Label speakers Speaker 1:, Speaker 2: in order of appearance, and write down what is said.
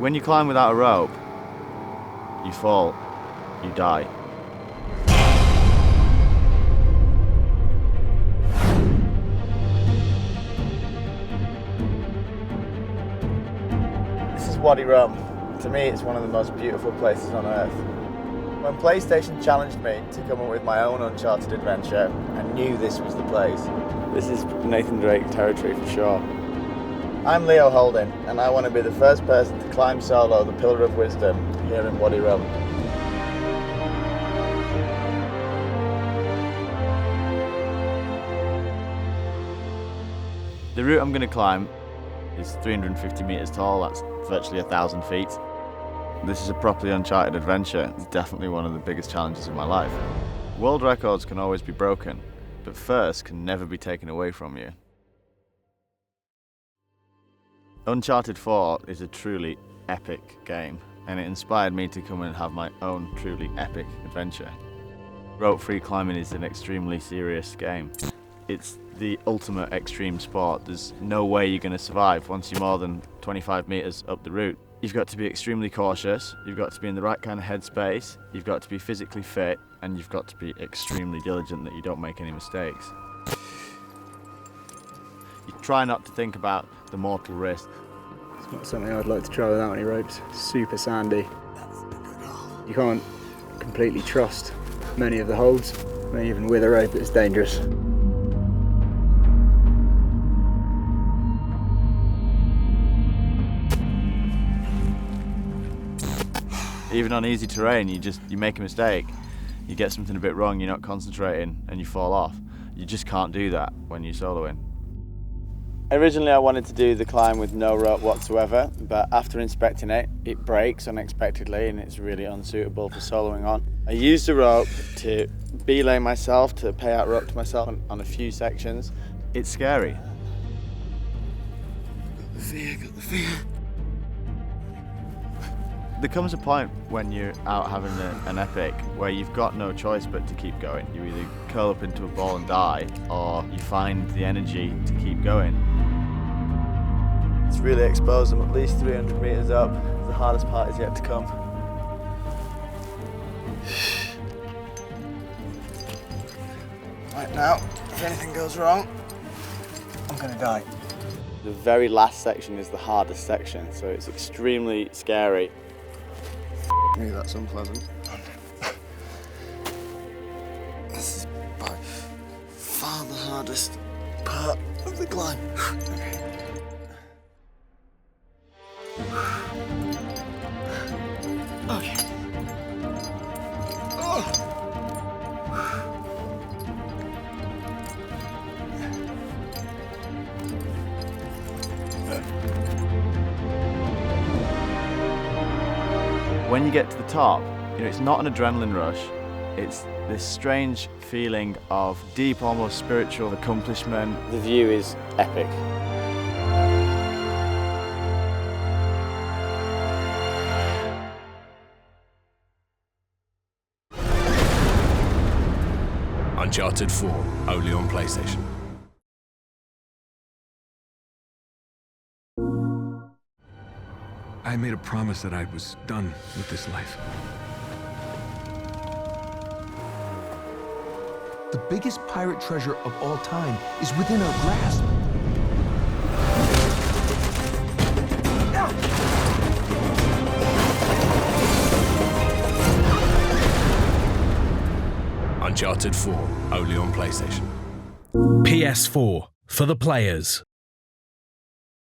Speaker 1: When you climb without a rope, you fall, you die. This is Wadi. To me, it's one of the most beautiful places on earth. When PlayStation challenged me to come up with my own Uncharted adventure, I knew this was the place. This is Nathan Drake territory for sure. I'm Leo Holding, and I want to be the first person to climb solo the Pillar of Wisdom here in Wadi. The route I'm going to climb is 350 metres tall, that's virtually 1,000 feet. This is a properly Uncharted adventure. It's definitely one of the biggest challenges of my life. World records can always be broken, but first can never be taken away from you. Uncharted 4 is a truly epic game, and it inspired me to come and have my own truly epic adventure. Rope-free climbing is an extremely serious game. It's the ultimate extreme sport. There's no way you're going to survive once you're more than 25 metres up the route. You've got to be extremely cautious, you've got to be in the right kind of headspace, you've got to be physically fit, and you've got to be extremely diligent that you don't make any mistakes. You try not to think about the mortal risk.
Speaker 2: It's not something I'd like to try without any ropes. Super sandy. You can't completely trust many of the holds. I mean, even with a rope, it's dangerous.
Speaker 1: Even on easy terrain, you make a mistake, you get something a bit wrong, you're not concentrating, and you fall off. You just can't do that when you're soloing. Originally I wanted to do the climb with no rope whatsoever, but after inspecting it, it breaks unexpectedly and it's really unsuitable for soloing on. I used the rope to belay myself, to pay out rope to myself on a few sections. It's scary.
Speaker 3: Got the fear.
Speaker 1: There comes a point when you're out having an epic where you've got no choice but to keep going. You either curl up into a ball and die, or you find the energy to keep going. It's really exposed. I'm at least 300 metres up. The hardest part is yet to come. Right now, if anything goes wrong, I'm gonna die. The very last section is the hardest section, so it's extremely scary.
Speaker 3: Maybe that's unpleasant. This is by far the hardest part of the climb. Okay. Okay. Oh.
Speaker 1: When you get to the top, it's not an adrenaline rush. It's this strange feeling of deep, almost spiritual accomplishment. The view is epic.
Speaker 4: Uncharted 4, only on PlayStation.
Speaker 5: I made a promise that I was done with this life.
Speaker 6: The biggest pirate treasure of all time is within our grasp.
Speaker 4: Uncharted 4, only on PlayStation.
Speaker 7: PS4, for the players.